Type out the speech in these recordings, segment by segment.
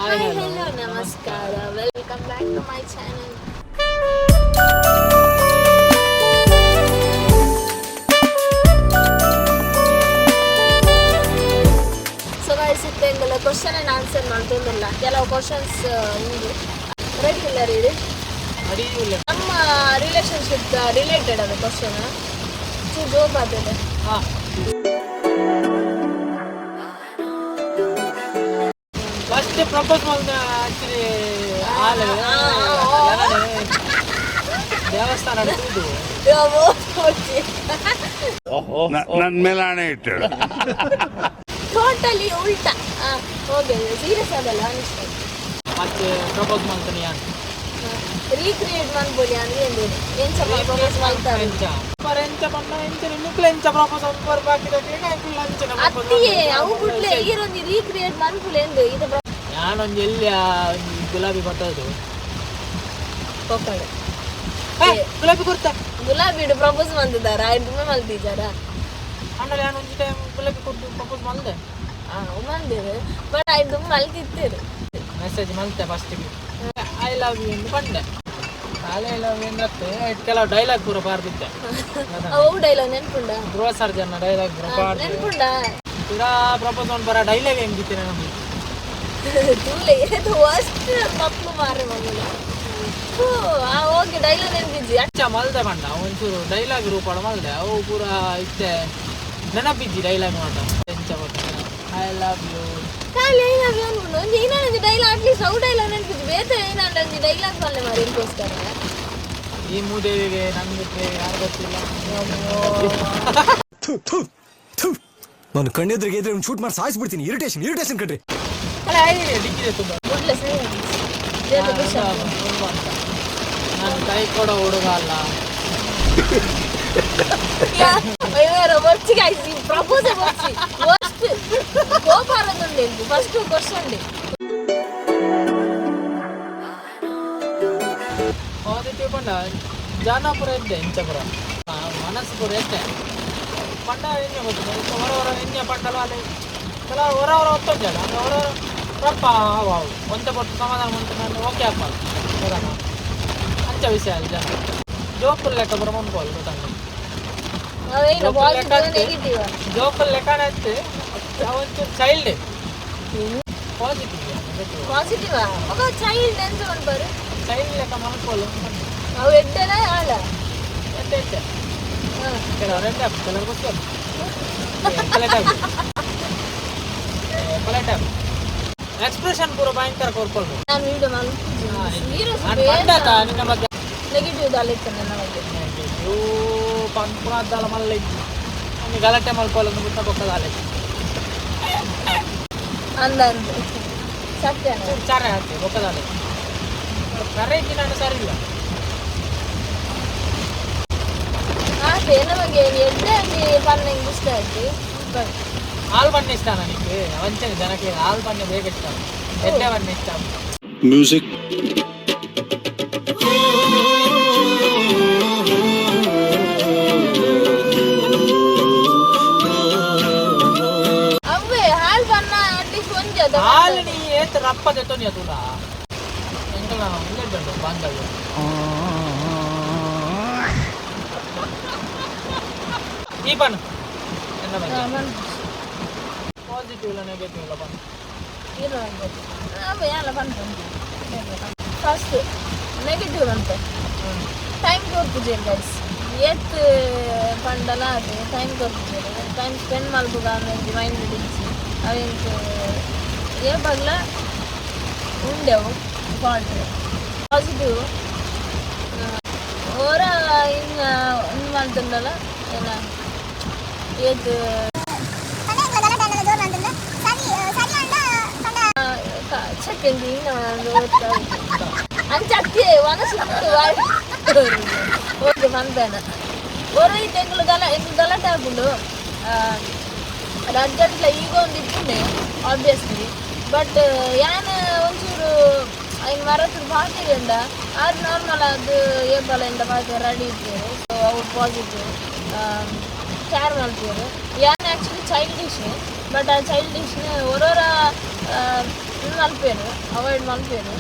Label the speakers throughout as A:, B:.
A: Hi, hello, namaskara. Welcome back to my channel. So guys, ಇತ್ತೆಂಗಲ question and answer ಮಾಡ್ತೊಂದಿಲ್ಲ ಕೆಲವು questions ಉಂಟು ready ಇಲ್ಲ ರೀ ನಮ್ಮ ರಿಲೇಶನ್ಶಿಪ್ ರಿಲೇಟೆಡ್ ಅದು ಕ್ವಶನ್ ಜೋಕ್ ಆಗ್ತದೆ.
B: ಫಸ್ಟ್ ಪ್ರಪೋಸ್ ಮಾಡಿದ ಆಕ್ಚುಲಿ ದೇವಸ್ಥಾನ
C: ನನ್ನ ಮೇಲೆ ಹಣೆ ಇಟ್ಟಳು
A: ಟೋಟಲಿ ಉಲ್ಟಾ. ಓಕೆ ಸೀರಿಯಸ್ ಆಗಲ್ಲ ಅನಿಸ್ತು.
B: ಮತ್ತೆ ಪ್ರಪೋಸ್ ಮಾಡ್ತಾನೆ ಯಾರು
A: ರೀಕ್ರಿಯೇಟ್ ಮಾಡ್ಬೋದು ಅಂದ್ರೆ ಏನು ಪ್ರಪೋಸ್ ಮಾಡ್ತಾರೆ ಅತ್ತಿಯೇ ಅವು ಬಿಡ್ಲೆ ಈರೊಂದು ರೀಕ್ರಿಯೇಟ್ ಮಾಡ್ಬೋದು ಎಂದು ಇದು
B: ನಾನೊಂದು ಎಲ್ಲಿ ಗುಲಾಬಿ ಬರ್ತದ್ದು
A: ಕೊಕ್ಕಡೆ
B: ಗುಲಾಬಿ ಕೊಡ್ತಾ
A: ಗುಲಾಬಿ ಪ್ರಪೋಸ್ ಮಾಡ್ತಿದ್ದಾರ ಆಯ್ತು ಮಲ್ತಿದ್ದಾರ
B: ಆಮೇಲೆ ನಾನು ಒಂದು ಟೈಮ್ ಗುಲಾಬಿ ಕೊಟ್ಟು ಪ್ರಪೋಸ್ ಮಾಡಿದೆ
A: ಮಂದಿರು ಬಟ್ ಆಯ್ತು ಮಲ್ತಿರ್ತೀರಿ
B: ಮೆಸೇಜ್ ಮಲ್ತೆ ಫಸ್ಟಿಗೆ ಐ ಲವ್ ಯು ಎಂದು ಬಂದೆ ಐ ಲವ್ ಯು ಎಂದತ್ತೆ ಕೆಲವು ಡೈಲಾಗ್ ಪೂರ ಬಾರ್ದಿದ್ದೆ
A: ಅವು ಡೈಲಾಗ್ ನೆನ್ಪುಂಡ
B: ಧ್ರುವ ಸರ್ಜನ್ನ ಡೈಲಾಗ್ ಪೂರ ಬಾರ್ದು
A: ನೆನ್ಪುಂಡ
B: ಪೂರಾ ಪ್ರಪೋಸ್ ಮಾಡಿ ಬರೋ ಡೈಲಾಗ್ ಹೆಂಗಿತ್ತು ನಮಗೆ
A: ತುಳ್ಳೆ ಇದು ಅಷ್ಟು ತಪ್ಪು ಮಾರೆ ಮಮ್ಮಲ್ಲಿ ಓಕೆ ಡೈಲಾಗ್ ನೆನ್ಪಿದ್ದಿ
B: ಅಚ್ಚ ಮಲ್ದೆ ಬಂಡ ಒಂಚೂರು ಡೈಲಾಗ್ ರೂಪಾಡ ಮಲ್ದೆ ಅವು ಪೂರ ಇತ್ತೆ ನೆನಪಿದ್ದಿ ಡೈಲಾಗ್ ಮಾಡ ಐ ಲವ್ ಯು
A: ಖಾಲಿ ಐ ಲವ್ ಯು ಅನ್ಕೊಂಡು ಒಂದು ಏನಾದ್ರು ಡೈಲಾಗ್ ಅಟ್ಲೀಸ್ಟ್ ಅವು ಡೈಲಾಗ್ ನೆನ್ಪಿದ್ದು ಬೇರೆ ಏನಾದ್ರು ಡೈಲಾಗ್ ಮಲ್ಲೆ ಮಾಡಿ ಇದಕ್ಕೋಸ್ಕರ
B: ಈ ಮೂದೇವಿಗೆ ನಂಗೆ ಬಿಟ್ಟರೆ ಯಾರು ಗೊತ್ತಿಲ್ಲ
D: ನಾನು ಕಣ್ಣೆದ್ರಿಗೆ ಇದ್ರೆ ಒಂದು ಶೂಟ್ ಮಾಡಿ ಸಾಯಿಸ್ಬಿಡ್ತೀನಿ. ಇರಿಟೇಷನ್ ಕಣ್ರಿ.
B: ಅಲ್ಲ ಡಿಕ್ಕಿದೆ ತುಂಬ ನಾನು ಕೈ ಕೊಡೋ ಹುಡುಗ ಅಲ್ಲ.
A: ಪ್ರಪೋಸ್ ಫಸ್ಟ್ ಗೋಪಾರದುಂಡೆ ಫಸ್ಟ್ ಕ್ವಶನ್
B: ಪಾಸಿಟಿವ್ ಪಂಡ ಜಾನಾಪುರ ಇದ್ದೆ ಇಂಚಪುರ ಮನಸ್ಸು ಪುರ ಎಷ್ಟೆ ಪಂಡ ಎಣ್ಣೆ ಗೊತ್ತಿದೆ ಹೊರ ಎಣ್ಣೆ ಪಂಡಲು ಅಲ್ಲಿ ಕೆಲವರು ಹೊರ ಒತ್ತೊಂಜಲ್ಲ ಹೊರ ರಪ್ಪ ಅವು ಒಂದೇ ಕೊಟ್ಟು ಸಮಾಧಾನ ಮಾಡ್ತೀನಿ ನಾನು ಓಕೆ ಅಪ್ಪ ಹೋಗೋಣ ಅಂಚ ವಿಷಯ ಅಲ್ಲಿ ಜನ ಜೋಕುಲ್ ಲೆಕ್ಕ ಬರೋ ಮುಂದ್ಕೋಲ್ ಗೊತ್ತಾಗ ಜೋಕುಲ್ ಲೆಕ್ಕನ ಎತ್ತಿ ಅವತ್ತು ಚೈಲ್ಡ್
A: ಪಾಸಿಟಿವ್ ಚೈಲ್ಡ್ ಅಂತ ಬರ್ಬಾರು
B: ಚೈಲ್ಡ್ ಲೆಕ್ಕ ಮನ್ಕೋಲು
A: ಅವು ಎಡ್ಡೆಲ್ಲ ಆಳ
B: ಎಡ್ಡೆ ಕೆಲವರು ಎಡ್ಡೆ ಕೆಲವರು ಗೊತ್ತಿಲ್ಲ ಎಕ್ಸ್ಪ್ರೆಷನ್ ಪೂರ ಭಯಂಕರ ಕೊಡ್ಕೊಳ್ಬೋದು.
A: ನಾನು ವಿಡಿಯೋ
B: ನಿನ್ನ ಬಗ್ಗೆ
A: ನೆಗೆಟಿವ್ ದಾಲಿತ್ತು ನನ್ನ ಬಗ್ಗೆ
B: ಇವು ಪಂಪುರದ್ದಾಲ ಮಲ್ಲ ನನಗೆ ಗಲಾಟೆ ಮಾಡ್ಕೊಳ್ಳೋದು ಬಿಟ್ಟ ಬೊಕ್ಕದಾಲೆ
A: ಅಂದಂದು ಸತ್ಯ
B: ಚಾರೆ ಹಾಕಿ ಬೊಕ್ಕದಾಲೆ ಕರೆಗೆ ನಾನು ಸರಿ ಇಲ್ಲ
A: ಅದೇ ನಮಗೆ ಎಡ್ಡೆ ಪನ್ನಂಗೆ ಇಷ್ಟ ಆಯ್ತು.
B: ಹಾಲು ಬಣ್ಣ ಇಷ್ಟ ನನಗೆ ವಂಚನೆ ಜನಕ್ಕೆ ಹಾಲು ಬಣ್ಣ ಬೇಗ ಇಷ್ಟ ಎಡ್ಡೆ ಬಣ್ಣ ಇಷ್ಟ
C: ಮ್ಯೂಸಿಕ್
A: ಅವೇ ಹಾಲು ಬಣ್ಣ ಅಟ್ಲೀಸ್ಟ್ ಒಂಜದ
B: ಹಾಲು ನೀ ಏತ್ ರಪ್ಪದೆ ತೊನಿಯ ತುಲ ಎಂಕಲ ಇಲ್ಲಡ್ಡು ಬಾಂಧವ್ಯ ಈ ಬಣ್ಣ ಎನ್ನ ಬಣ್ಣ ಪಾಸಿಟಿವ್ ಇಲ್ಲ ನೆಗೆಟಿವ್ ಇಲ್ಲ ಬಣ್ಣ
A: ಫಸ್ಟ್ ನೆಗೆಟಿವ್ ಅಂತೆ ಟೈಮ್ ಕೊಡ್ತಿದ್ದೀರಿ ಗೈಸ್ ಎತ್ ಪಂಡಲ ಅದು ಟೈಮ್ ಕೊಡ್ತಿದ್ದೀರಿ ಟೈಮ್ ಸ್ಪೆಂಡ್ ಮಾಡ್ಬೋದು ಆಮೇಲೆ ಮೈಂಡ್ ಹಿಡಿಸಿ ಅವೇನು ಏಬಾಗ್ಲ ಉಂಡೆವು ಫಾಲ್ಟ್ ಪಾಸಿಟಿವ್ ಹೊರ ಇನ್ನು ಇನ್ನು ಮಾಡ್ತಂದಲ್ಲ ಏನ ಏತ್ ಚಕ್ಕಂಡಿ ಅಂಚಕ್ಕೆ ಮನಸ್ಸು ಓಕೆ ಬಂದೇನ ಹೊರೈತೆ ಎಂಗ್ಳು ಗಲಾಟೆ ಆಗ್ಬಿಟ್ಟು ಅದು ಅರ್ಜೆಂಟ್ಲ ಈಗ ಒಂದು ಇಟ್ಟುಂಡೆ ಆಬ್ವಿಯಸ್ಲಿ ಬಟ್ ಏನು ಒಂಚೂರು ಇನ್ನು ಮರತ್ರ ಪಾರ್ಟಿಗೆ ಅಂದ ಅದು ನಾರ್ಮಲ್ ಅದು ಏಬಲೆಂದ ಪಾರ್ಟಿ ರೆಡಿ ಇರ್ತೀರು ಸೊ ಅವ್ರು ಪಾಸಿಟಿವ್ ಕೇರ್ ಮಾಡ್ತೀರು ಏನು ಆ್ಯಕ್ಚುಲಿ ಚೈಲ್ಡಿಶ್ ಬಟ್ ಆ ಚೈಲ್ಡಿಶ್ನ ಹೊರವರ ಮಲ್ಪೇರು ಅವಾಯ್ಡ್ ಮಲ್ಪೇರು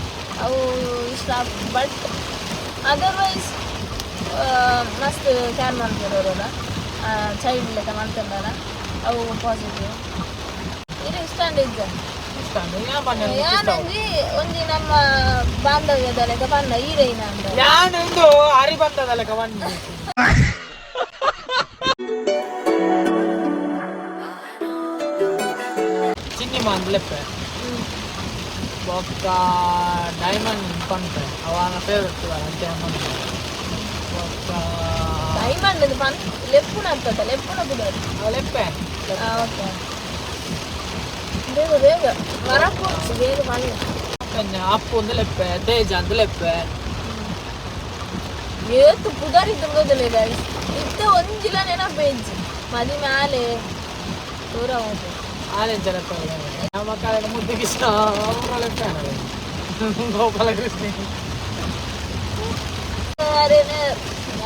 A: ಅವು ಇಷ್ಟ ಬಟ್ ಅದರ್ವೈಸ್ ಮಸ್ತ್ ಕ್ಯಾನ್ ಮಾಡ್ತಾರೆ ಅವರೆಲ್ಲ ಚೈಲ್ಡ್ ಲೆಕ್ಕ ಮಾಡ್ಕೊಂಡಾರ ಅವು ಪಾಸಿಟಿವ್ ಇದು ಇಷ್ಟ ಇದ್ದ
B: ಇಷ್ಟ ಯಾ ಪಂಡ
A: ಯಾನಂದ್ರೆ ಒಂಜಿ ನಮ್ಮ ಬಾಂಧವ್ಯದ ಲೆಕ್ಕ ಪಂಡ ಈರೇನ ಅಂತ
B: ಯಾನೊಂದು ಹರಿ ಬಂದದಲ್ಲ ಕವನ್ ಚಿನ್ನಿ ಮಂದ್ಲೆಪ್ಪೆ ಬೊಕ್ಕ ಡೈಮಂಡ್ ಪಂಪೆ ಅವನ ಫೇವ್ರೆಟ್ ಅಂತೆ ಅಮ್ಮನ ಬೊಕ್ಕ
A: ಡೈಮಂಡ್ ಪನ್ ಲೆಪ್ಪುನ ಆಗ್ತದ ಲೆಪ್ಪುನ ಬುಡೋದು
B: ಲೆಪ್ಪೆ
A: ಓಕೆ ಬೇಗ ಬೇಗ ಮರಕ್ಕೂ ಬೇಗ ಮಾಡಿ
B: ಅಪ್ಪು ಒಂದು ಲೆಪ್ಪೆ ತೇಜ ಒಂದು ಲೆಪ್ಪೆ
A: ಏತು ಪುದಾರಿದ್ದು ಮೊದಲೇ ಗೈಸ್ ಇತ್ತ ಒಂಜಿಲ ನೆನಪೇಜಿ ಮದಿ ಮ್ಯಾಲೆ ದೂರ ಹೋಗು
B: ಆರೆಂಜ್ ಲೆಪ್ಪೆ ನಮ್ಮ ಮಕ್ಕಳ ಮುದ್ದಿಗೆ ಇಷ್ಟ ಅವರ ಲೆಪ್ಪೆ ಗೋಪಾಲ ಕೃಷ್ಣ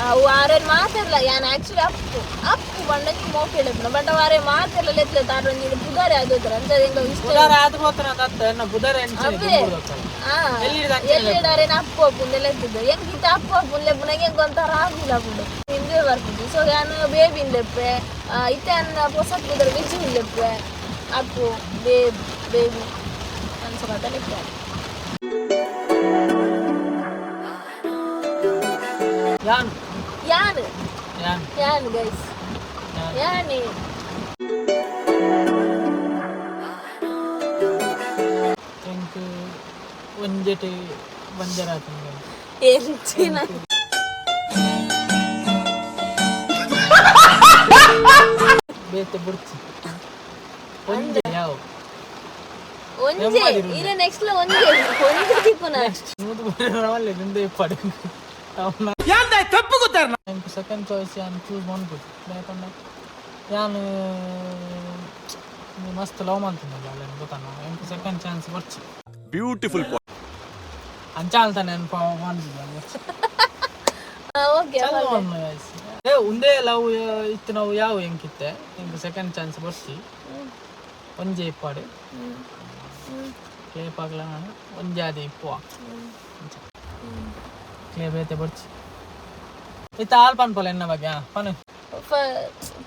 A: ಅವು ಆರೇನು ಮಾತಾಡಲ್ಲ ಯಾನ್ ಆಕ್ಚುಲಿ ಅಪ್ಪು ಅಪ್ಪು ಬಂಡಂಗೆ ಮೋಕೆ ಲೆಪ್ಪನ ಬಟ್ ಅವರೇ ಮಾತಾಡಲ್ಲ ಎತ್ತಲೆ ತಾಡೊಂದು ಪುದಾರಿ ಆದೋದ್ರ ಅಂತ ಹೆಂಗ ಇಷ್ಟ
B: ಬುಧವಾರ ಆದ ಹೋತ್ರ ಅಂತ ಬುಧವಾರ
A: ಎಲ್ಲಿಡಾರೇನ ಅಪ್ಪು ಅಪ್ಪುಂದೆಲ್ಲ ಎತ್ತಿದ್ದು ಹೆಂಗಿತ್ತ ಅಪ್ಪು ಅಪ್ಪು ಲೆಪ್ಪನ ಹೆಂಗ ಒಂಥರ ಆಗಿಲ್ಲ ಬಿಡು ಹಿಂದೆ ಬರ್ತಿದ್ವಿ ಸೊ ನಾನು ಬೇಬಿನ ಲೆಪ್ಪೆ ಇತ್ತೆ ಅನ್ನ ಪೊಸತ್ ಬುದರ ವಿಜುವಿನ ಲೆಪ್ಪೆ ಅಪ್ಪು ಬೇಬಿ ಅನ್ಸೋತ ಲೆಕ್ಕ
B: ಯಾನ್
A: ಯಾನ್
B: ಯಾನ್
A: ಯಾನ್ ಗೈಸ್ ಯಾನಿ
B: ಥ್ಯಾಂಕ್ ಒಂಜೆಟಿ ಬಂಜರಾತ
A: ಎಂಚಿನ
B: ಬೇತೆ ಬುಡ್ಚಿ ಒಂಜೆ ಯಾವ
A: ಒಂಜೆ ಇರ ನೆಕ್ಸ್ಟ್ ಲ ಒಂಜೆ ಒಂಜೆ ತಿಕ್ಕುನ
B: ಮೂದು ಬರವಲ್ಲ ನಿಂದೆ ಪಡು ಅವನ ತಪ್ಪು ಗೊತ್ತಾರ ನಂಗೆ ಸೆಕೆಂಡ್ ಚಾಯ್ಸ್ ಯಾನ್ ಚೂಸ್ ಮಾಡ್ಬೋದು ಯಾಕಂದ್ರೆ ಯಾನು ಮಸ್ತ್ ಲವ್ ಮಾಡ್ತೀನಲ್ಲ ಅಲ್ಲ ಗೊತ್ತಾನ ಎಂಟು ಸೆಕೆಂಡ್ ಚಾನ್ಸ್ ಬರ್ಚಿ
C: ಬ್ಯೂಟಿಫುಲ್
B: ಅಂಚಾಲ್ತಾನೆ ಅನ್ಪ ಮಾಡ್ತಿದ್ದೆ
A: ಓಕೆ
B: ಒಂದೇ ಲವ್ ಇತ್ತು ನಾವು ಯಾವ ಹೆಂಗಿತ್ತೆ ನಿಂಗೆ ಸೆಕೆಂಡ್ ಚಾನ್ಸ್ ಬರ್ಸಿ ಒಂಜೆ ಇಪ್ಪಾಡು ಕ್ಲೇಪಾಗ್ಲ ನಾನು ಒಂಜೆ ಅದೇ ಇಪ್ಪುವ ಕ್ಲೇ ಬೇತೆ ಬರ್ಚಿ ಇತ್ತ ಹಾಲ್ ಪನ್ಪಲ್ಲ ಎನ್ನ ಬಗ್ಗೆ ಪನು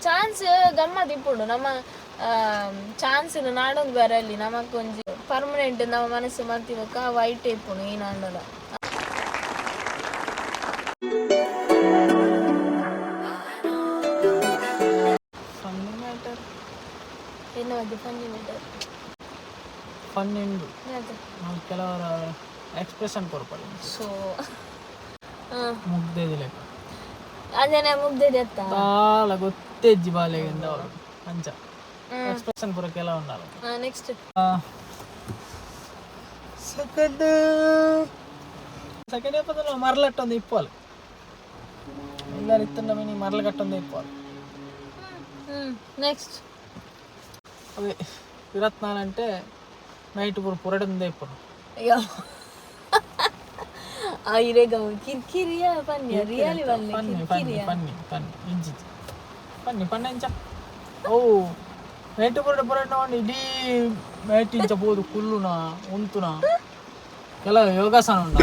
A: ಚಾನ್ಸ್ ಗಮ್ಮತ್ ಇಪ್ಪುಂಡು ನಮ್ಮ ಚಾನ್ಸ್ ನಾಡೊಂದು ಬೇರೆ ಅಲ್ಲಿ ನಮಕೊಂಜಿ ಪರ್ಮನೆಂಟ್ ನಮ್ಮ ಮನಸ್ಸು ಮರ್ತಿವಕ್ಕ ವೈಟ್ ಇಪ್ಪುಂಡು ಈ ನಾಂಡಲ
B: ಫನ್ನಿ ಮ್ಯಾಟರ್
A: ಎನ್ನ ಬಗ್ಗೆ ಫನ್ನಿ ಮ್ಯಾಟರ್
B: ಫನ್ನಿ ಉಂಡು
A: ಯಾಕೆ
B: ನಾವು ಕೆಲವರ ಎಕ್ಸ್ಪ್ರೆಷನ್ ಕೊಡ್ಪಲ್ಲ
A: ಸೊ
B: ಮುಗ್ದೇ ಲೆಕ್ಕ
A: ಅದೇನೆ ಮುಗ್ದಿದೆ ಅತ್ತ
B: ಬಾಳ ಗೊತ್ತೇಜ್ಜಿ ಬಾಲೆಗಿಂದ ಅವರು ಅಂಚ ಎಕ್ಸ್ಪ್ರೆಷನ್ ಪೂರ ಕೆಲ ಉಂಡಲ್ಲ
A: ನೆಕ್ಸ್ಟ್
B: ಸೆಕೆಂಡ್ ಎಪ್ಪತ್ತಲ್ಲ ಮರಲಟ್ಟೊಂದು ಇಪ್ಪಲ್ ಎಲ್ಲರೂ ಇತ್ತಂದ ಮೀನಿ ಮರಲಗಟ್ಟೊಂದು ಇಪ್ಪಲ್
A: ನೆಕ್ಸ್ಟ್
B: ಅದೇ 24 ಗಂಟೆ ನೈಟ್ ಪೂರ ಪುರಡೊಂದೇ ಇಪ್ಪಲು
A: ಅಯ್ಯೋ ಆಯ್ರೆಗ ಕಿರ್ಕಿರಿಯ ಪನ್ಯ ರಿಯಲಿ ವಲ್ಲೆ ಕಿರ್ಕಿರಿಯ
B: ಪನ್ನಿ ಇಂಚ ಓ ನೈಟ್ ಪುರಡ ನೋಡಿ ಇಡೀ ನೈಟ್ ಇಂಚ ಬೋದು ಕುಲ್ಲುನ ಉಂತುನ ಕೆಲವು ಯೋಗಾಸನ ಉಂಡ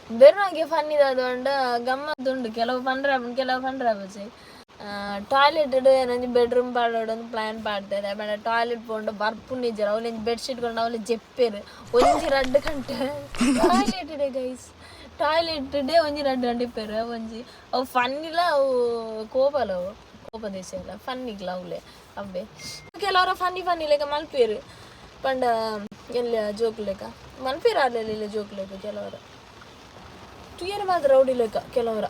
A: ಬೆರ್ನಾಗೆ ಫನ್ನಿದಾದ ಗಮ್ಮತ್ತುಂಡು ಕೆಲವು ಪಂಡ್ರಾಬಜೆ ಟಾಯ್ಲೆಟ್ ನಂಜಿ ಬೆಡ್ರೂಮ್ ಪಾಡೋಡೊಂದು ಪ್ಲಾನ್ ಪಾಡ್ತದೆ ಬಟ್ ಟಾಯ್ಲೆಟ್ ಪೋಂಡು ಬರ್ಪುಂಡಿಜ್ಜರ ಅವಲಿಂಜಿ ಬೆಡ್ಶೀಟ್ ಕೊಂಡು ಅವಲಿ ಜೆಪ್ಪೆರು ಒಂಜಿ 2 ಗಂಟೆ toilet day guys toilet day ಒಂಜಿ 2 ಗಂಟೆ ಇಪ್ಪೇರು ಒಂಜಿ ಅವು ಫನ್ನಿಲ್ಲ ಅವು ಕೋಪಲ ಅವು ಕೋಪ ದೇಶ ಇಲ್ಲ ಫನ್ನಿಗ್ಲ ಅವಲೆ ಅವೇ ಕೆಲವರ ಫನ್ನಿ ಲೆಕ್ಕ ಮಲ್ಪೇರು ಪಂಡ ಎಲ್ಲ ಜೋಕ್ ಲೆಕ್ಕ ಮಲ್ಪೇರು ಆಡಲಿಲ್ಲ ಇಲ್ಲ ಜೋಕ್ ಲೆಕ್ಕ ಕೆಲವರ ತುಯರ್ ಮಾತ್ರ ರೌಡಿ ಲೆಕ್ಕ ಕೆಲವರ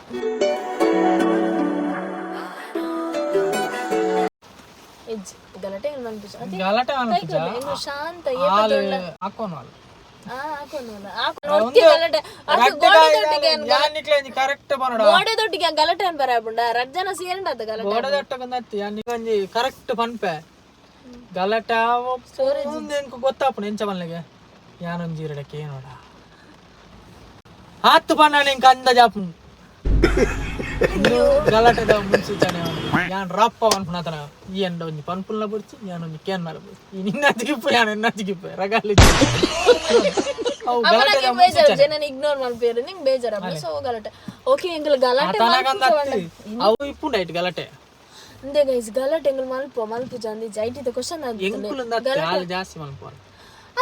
A: ಗಲಾಟೆ ಶಾಂತ ಗೋಡೆದೊಟ್ಟಿಗೆ ಗಲಾಟೆ ಅನ್ ಬರಬುಂಡ ರಜ್ಜನ ಸೇರಂಡ ಗಲಾಟೆ
B: ಕರೆಕ್ಟ್ ಪನ್ಪೆ ಗಲಾಟೆ ಗೊತ್ತಾಪುಣ ಎಂಚ ಮಲ್ಲಿಗೆ ಯಾನೊಂದು ಇರಡಕ್ಕೆ ಏನೋಡ ಹತ್ತು ಪಣ್ಣ ನಿಂಗೆ ಅಂದ ಜಾಪು ಗಲಾಟೆದ ಮುನ್ಸೂಚನೆ ಯಾನ್ ರಪ್ಪ ಅನ್ಪುನತನ ಈ ಎಂಡ ಒಂಜಿ ಪನ್ಪುಲ್ನ ಬುಡ್ಚಿ ಯಾನ್ ಒಂಜಿ ಕೇನ್ ಮೇಲೆ ಬುಡ್ಚಿ ಈ ನಿನ್ನ ಜಿಗಿಪ್ಪು ಯಾನ್ ಎನ್ನ ಜಿಗಿಪ್ಪು ರಗಾಲಿ ಅವು ಗಲಾಟೆದ ಮುನ್ಸೂಚನೆ
A: ಜನನ ಇಗ್ನೋರ್ ಮಾಡ್ಬೇರು ನಿಂಗ್ ಬೇಜಾರ ಸೊ ಗಲಾಟೆ ಓಕೆ ಎಂಗಲ್ ಗಲಾಟೆ
B: ಅವು ಇಪ್ಪುಂಡ ಐಟ್ ಗಲಾಟೆ
A: ಅಂದೆ ಗೈಸ್ ಗಲಾಟೆ ಎಂಗಲ್ ಮಲ್ಪು ಜಂದಿ ಜೈಟಿದ ಕ್ವೆಶ್ಚನ್
B: ಎಂಕುಲಂದ ಆಲ್ ಜಾಸ್ತಿ ಮಲ್ಪೋರು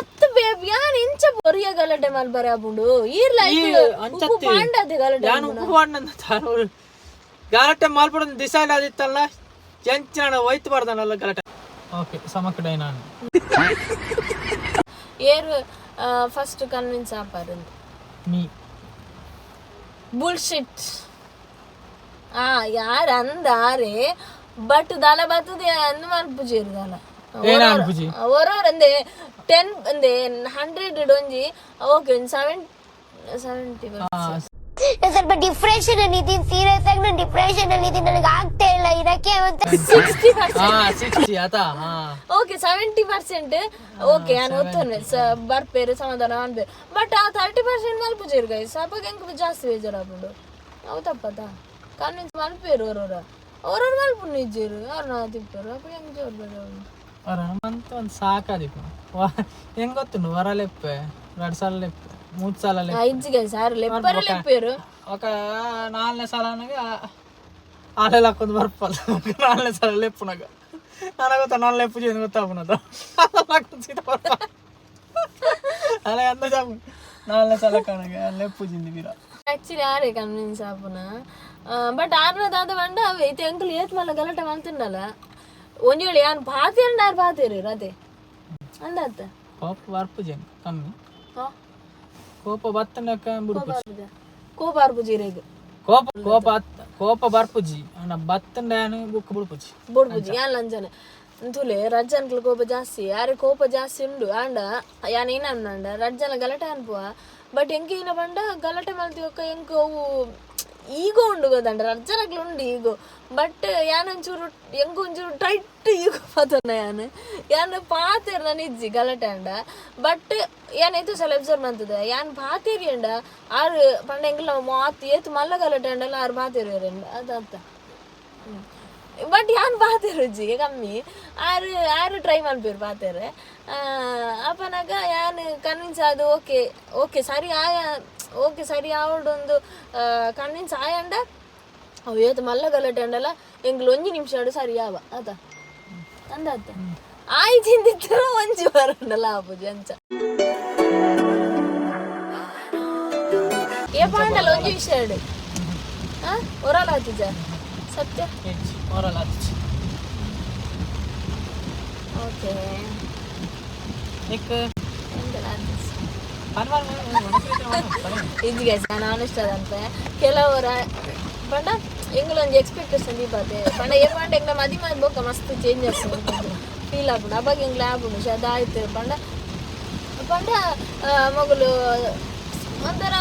A: ಅತ್ತ ಬೇಬ್ ಯಾನ್ ಇಂಚ ಬೊರಿಯ ಗಲಾಟೆ ಮಲ್ಬರ ಆಬುಂಡು ಈರ್ ಲೈಕ್ ಉಪ್ಪು ಪಾಂಡದೆ ಗಲಾಟೆ
B: ಯಾನ್ ಉಪ್ಪು ಪಾಂಡಂದ ತಾರು ಗಲಾಟೆ ಮಲ್ಪಡ ಡಿಸೈಡ್ ಆದಿತ್ತಲ್ಲ ಜಂಚನ ಒಯ್ತು ಬರ್ದನಲ್ಲ ಗಲಾಟೆ ಓಕೆ ಸಮಕಡೈ ನಾನು
A: ಏರ್ ಫಸ್ಟ್ ಕನ್ವಿನ್ಸ್ ಆಪಾರಂದು
B: ನೀ
A: ಬುಲ್ಶಿಟ್ ಯಾರು ಅಂದಾರೆ ಬಟ್ ದಲ ಬರ್ತದೆ ಅಂದು ಮಲ್ಪುಜೇರು ದಲ
B: ಏನ ಅನ್ಪುಜಿ
A: ಓರೋರ್ ಅಂದೆ 10 ಅಂದೆ 100 ಡೊಂಜಿ ಓಕೆ 70
E: ಸ್ವಲ್ಪ ಡಿಪ್ರೆಷನ್ ಅಲ್ಲಿ ಇದೀನಿ ಸೀರಿಯಸ್ ಆಗಿ ನಾನು ಡಿಪ್ರೆಷನ್ ಅಲ್ಲಿ ಇದೀನಿ ನನಗೆ ಆಗ್ತಾ ಇಲ್ಲ ಇದಕ್ಕೆ ಅಂತ
B: 60 ಆತಾ
A: ಓಕೆ 70% ಓಕೆ ನಾನು ಓದ್ತೇನೆ ಬರ್ಪೇರು ಸಮಾಧಾನ ಅನ್ಬೇಕು ಬಟ್ ಆ 30% ಮಲ್ಪುಜೇರು ಗೈಸ್ ಅಪ್ಪ ಹೆಂಗ್ ಜಾಸ್ತಿ ಬೇಜಾರಾಗ್ಬಿಡು ಅವು ತಪ್ಪದ ಕನ್ವಿನ್ಸ್ ಮಲ್ಪೇರು ಅವ್ರವ್ರು ಮಲ್ಪು ನಿಜ್ಜೇರು ಅವ್ರು ನಾ ತಿಪ್ಪೇರು ಅಪ್ಪ ಹೆಂಗ್ ಜೋರ್ ಬೇಡ
B: ಅಂತ ಒಂದು ಸಾಕಾದಿಪ್ಪ ಹೆಂಗ್ ಗೊತ್ತು ವರ ಲೆಪ್ಪೆ 2 ಸಲ ಲೆಪ್ಪೆ 3 ಸಲ ಲೆಪ್ಪೆ
A: ಇಜ್ಜಿ ಗೈಸ್ ಯಾರು ಲೆಪ್ಪರ ಲೆಪ್ಪೇರು
B: ఒక 4ನೇ ಸಲ ನನಗೆ ಆಲೆಲ್ಲ ಹಾಕೊಂಡು ಬರ್ಪಲ್ಲ 4ನೇ ಸಲ ಲೆಪ್ಪು ನನಗೆ ಗೊತ್ತಾ ನಾನು ಲೆಪ್ಪು ಜೀವನ ಗೊತ್ತಾಗ್ಬಿಡೋದು ಅಲ್ಲ ಅಂದ 4ನೇ ಸಲ ಕಣಗೆ ಲೆಪ್ಪು ಜಿಂದಿ ಬೀರ
A: ಆಕ್ಚುಲಿ ಯಾರೇ ಕನ್ವಿನ್ಸ್ ಆಪುನ ಬಟ್ ಆರ್ನದಾದ ಬಂಡ ಐತೆ ಅಂಕಲ್ ಏತ್ ಮಲ್ಲ ಗಲಾಟೆ ಮಾಡ್ತಿನ್ನಲ್ಲ ಒಂಜಿ ಹೇಳಿ ಯಾನ್ ಪಾತೇರು ಯಾರು ಪಾತೇರು ಅದೇ ಅಂದತ್ತ
B: ಕೋಪ ಬರ್ಪು ಜನ ಕಮ್ಮಿ ಕೋಪ ಬತ್ತನಕ ಬಿಡುಪುಜಿ
A: ಕೋಪ ಅರ್ಪುಜಿರೇಗ
B: ಕೋಪ ಬರ್ಪುಜಿ ಅಣ್ಣ ಬತ್ತಂಡಾನು ಬುಕ್ ಬಿಡುಪುಜಿ
A: ಬುಡ್ಪುಜಿ ಯಾನ್ ಲಂಜನೆ ಅಂತೂಲೆ ರಜ್ಜನ್ಕ್ಲ ಕೋಪ ಜಾಸ್ತಿ ಯಾರೇ ಕೋಪ ಜಾಸ್ತಿ ಉಂಡು ಆಂಡ ಯಾನ್ ಏನಂದ ರಜ್ಜನ ಗಲಾಟೆ ಅನ್ಪುವ ಬಟ್ ಎಂಕ ಏನ ಬಂಡ ಗಲಾಟೆ ಮಾಡ್ತೀವಕ್ಕ ಎಂಕ ಅವು ಈಗೋ ಉಂಡು ಗೊತ್ತಂಡ ರಜ್ಜನಕ್ಲು ಉಂಡು ಈಗೋ ಬಟ್ ಯಾನೊಂಚೂರು ಎಂಕ ಒಂಚೂರು ಟೈಟ್ ಈಗೋ ಪತನ ಯಾನ್ ಪಾತೇರು ನಾನು ಇಜ್ಜಿ ಗಲಾಟೆ ಅಂಡ ಬಟ್ ಯಾನ್ ಏತು ಸಲ ಅಬ್ಸರ್ವ್ ಮಾಡ್ತದೆ ಯಾನ್ ಪಾತೇರಿ ಅಂಡ ಆರು ಪಂಡ ಎಂಕಲ್ ಮಾತು ಏತು ಮಲ್ಲ ಗಲಾಟೆ ಅಂಡಲ್ಲ ಆರು ಪಾತೇರು ಅಂಡ ಅದಂತ ಬಟ್ ಯಾನ್ ಪಾತೇರು ಅಜ್ಜಿಗೆ ಕಮ್ಮಿ ಆರು ಟ್ರೈ ಮಾಡ್ಬೇರು ಪಾತೇರೆ ಅಪ್ಪನಾಗ ಯಾನ್ ಕನ್ವಿನ್ಸ್ ಆದ ಓಕೆ ಸರಿ ಸರಿ ಆವಡೊಂದು ಕನ್ವಿನ್ಸ್ ಆಯಂಡ ಅವು ಏತು ಮಲ್ಲ ಗಲಾಟೆ ಅಂಡಲ್ಲ ಎಂಗ್ಲು 1 ನಿಮಿಷ ಆಡು ಸರಿ ಯಾವ ಅದ ಅಂದತ್ತ ಆಯ್ ಚಿಂದಿತ್ತು ಒಂಜಿ ಬರಂಡಲ್ಲ ಆಪುಜಿ ಅಂಚ ಏ ಪಾಂಡಲ್ಲ ಒಂಜಿ ವಿಷಯ ಆಡು ಒರಲ ಆತಿಜ ಸತ್ಯ
B: ಓರಲ್ಲ
A: ಓಕೆ
B: ನಿಕ್
A: ಇದು ಗೈಸ್ ನಾನು ಆನೆಸ್ಟ್ ಅದಂತೆ ಕೆಲವರ ಪಂಡ ಎಂಗ್ಲೊಂದು ಎಕ್ಸ್ಪೆಕ್ಟೇಷನ್ ದೀಪಾತೆ ಪಂಡ ಏ ಪಂಡ ಎಂಗ್ಲ ಮದಿ ಮಾಡ್ಬೋಕ ಮಸ್ತ್ ಚೇಂಜಸ್ ಫೀಲ್ ಆಗ್ಬಿಡು ಅವಾಗ ಎಂಗ್ಲ ಆಗ್ಬಿಡು ಅದಾಯ್ತು ಪಂಡ ಮಗಳು ಒಂಥರ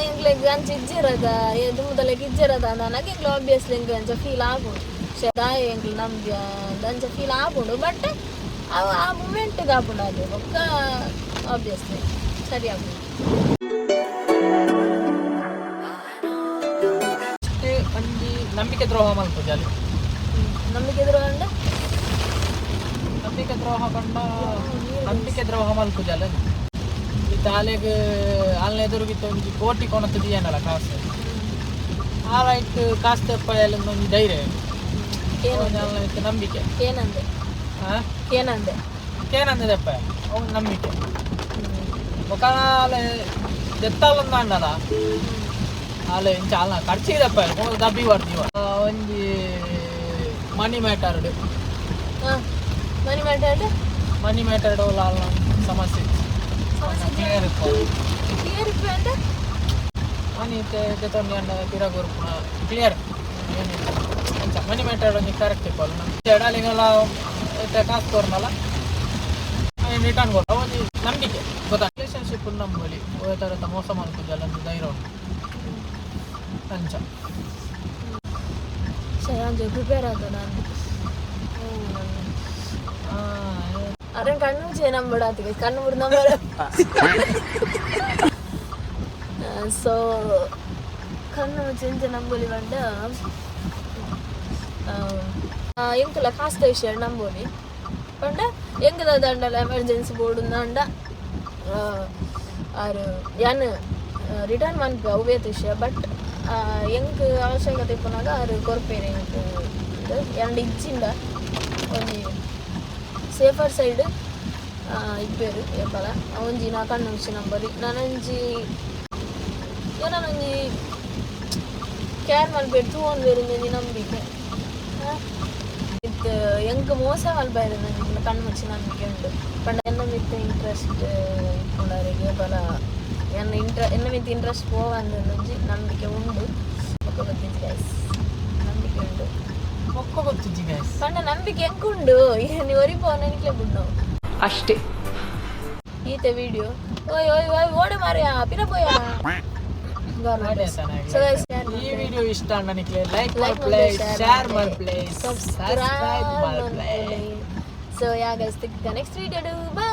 A: ಎಂಗ್ಲಿಗೆ ಅಂಚ ಇಜ್ಜಿರದ ದುಮ್ಮದಲೆಗೆ ಇಜ್ಜಿರದ ನನಗೆ ಎಂಗ್ಲು ಆಬ್ವಿಯಸ್ಲಿ ಎಂಗ್ಲು ಅಂಚ ಫೀಲ್ ಆಗ್ಬಿಡು ಶದಾಯ ಎಂಗ್ಲು ನಮ್ಗೆ ಅಂಚ ಫೀಲ್ ಆಗ್ಬಿಡು ಬಟ್ ಆ ಮೂಮೆಂಟ್ಗೆ ಆಗ್ಬಿಡು ಅದು ಒಕ್ಕ ಆಬ್ವಿಯಸ್ಲಿ ಸರಿ ಆಗ್ಬಿಡು
B: ಒಂಜಿ ನಂಬಿಕೆ ದ್ರೋಹ ಮಲ್ಪುಜಿ ಅಲ್ಲಿ
A: ನಂಬಿಕೆ ದ್ರೋಹ ಅಂಡ ನಂಬಿಕೆ ದ್ರೋಹ ಮಲ್ಪುಜಿ ಅಲ್ಲ ಈ ತಾಲೆಗೆ ಅಲ್ಲೇ ಎದುರುಗಿತ್ತು ಒಂದು ಕೋಟಿ ಕೊಣತದ್ದು ಏನಲ್ಲ ಕಾಸು ಆಲಾಯ್ತು ಕಾಸು ತಪ್ಪಾಯಲ್ಲ ಒಂದು ಧೈರ್ಯ ಏನಂತ ನಂಬಿಕೆ ಏನಂದೆ
B: ಏನಂದಪ್ಪ ಅವ್ನು ನಂಬಿಕೆ ಮುಖಾಲೆ ಎತ್ತಲ್ಲೊಂದು ಅಂಡಲ್ಲ ಅಲ್ಲೇ ಇಂಚ ಅಲ್ಲ ಖರ್ಚಿದಪ್ಪ ದಬ್ಬಿ ಬರ್ತೀವ ಒಂದು ಮನಿ ಮ್ಯಾಟರ್ಡು ಮನಿ ಮ್ಯಾಟರ್ಡು ಅಲ್ಲ ಸಮಸ್ಯೆ ಕ್ಲಿಯರ್ ಮನಿ ಜೊತೆ ತಿರಗೋರು ಕ್ಲಿಯರ್ ಮನಿ ಮ್ಯಾಟರ್ಡ್ ಒಂದು ಕರೆಕ್ಟ್ ಇಪ್ಪಲ್ಲ ಎಡಾಲಿಗೆಲ್ಲ ಕಾಸು ತೋರ್ನಲ್ಲ ರಿಟರ್ನ್ ಕೊಡ ಒಂದು ನಂಬಿಕೆ ಗೊತ್ತಾ ರಿಲೇಷನ್ಶಿಪ್ ನಂಬಳಿ ಥರ ಮೋಸ ಮಾಡ್ತಿದ್ದಲ್ಲ ಒಂದು ಧೈರ್ಯ ಉಂಟು ಅಂಚ
A: ಪ್ರಿಪೇರ್ ಆದ ನಾನು ಅರೆ ಕಣ್ಣು ಮುಚ್ಚಿ ನಂಬಿಡಾತಿಗೆ ಕಣ್ಣು ಮುರಿದ ನಂಬರ ಸೊ ಕಣ್ಣು ಮುಚ್ಚಿ ನಂಬೋಲಿ ಬಂಡ ಎಂಕಲ ಕಾಸ್ತ ವಿಷಯ ನಂಬೋಲಿ ಪಂಡ ಎಂಕದ ದಂಡಲ ಎಮರ್ಜೆನ್ಸಿ ಬೋರ್ಡು ಅಂಡ ಆರು ಯಾನ್ ರಿಟರ್ನ್ ಮನ್ಪ ಅವೇತ ವಿಷಯ ಬಟ್ ಎಂಕ್ ಅವಶ್ಯಕತೆ ಪುನಾಗ ಆರು ಕೊರ್ಪೇರೆ ಎರಡು ಇಜ್ಜಿಂದ ಒಂಜಿ ಸೇಫರ್ ಸೈಡ್ ಇಪ್ಪೇರು ಏಪಲ ಒಂಜಿ ನಾ ಕಣ್ಣು ಮುಚ್ಚಿ ನಂಬರಿ ನಾನೊಂಜಿ ಏನೊಂಜಿ ಕೇರ್ ಮಲ್ಪೇರು ತೂ ಒಂದೇರು ನಂಬಿಕೆ ಇದು ಎಂಕ್ ಮೋಸ ಮಲ್ಪೇರು ನಂಗೆ ಕಣ್ಣು ಮುಚ್ಚಿ ನಂಬಿಕೆ ಉಂಟು ಪಂಡ ಎನ್ನ ಮಿತ್ತ ಇಂಟ್ರೆಸ್ಟ್ ಇಪ್ಪುಂಡವರಿಗೆ ಬಲ ಎನ್ನ ಮಿತ್ತ ಇಂಟ್ರೆಸ್ಟ್ ಪೋವಂದೊಂಜಿ ನಂಬಿಕೆ ಉಂಡು ಒಕ್ಕ ಗೊತ್ತಿದ್ದು ಗೈಸ್ ನಂಬಿಕೆ ಉಂಡು
B: ಒಕ್ಕ ಗೊತ್ತಿಜ್ಜಿ ಗೈಸ್
A: ಪಂಡ ನಂಬಿಕೆ ಎಂಕುಂಡು ನೀವು ಒರಿಪೋ ನೆನಕ್ಲೆ ಬಿಡು
B: ಅಷ್ಟೇ
A: ಈತೆ ವಿಡಿಯೋ ಓಯ್ ಓಯ್ ಓಯ್ ಓಡ ಮಾರ್ಯ ಪಿನ ಪೋಯ
B: ಈ ವಿಡಿಯೋ ಇಷ್ಟ ನನಗೆ ಲೈಕ್ ಮಾಡ್ಪ್ಲೇ ಶೇರ್ ಮಾಡ್ಪ್ಲೇ ಸಬ್ಸ್ಕ್ರೈಬ್ ಮಾಡ್ಪ್ಲೇ
A: So yeah guys, the next video, bye.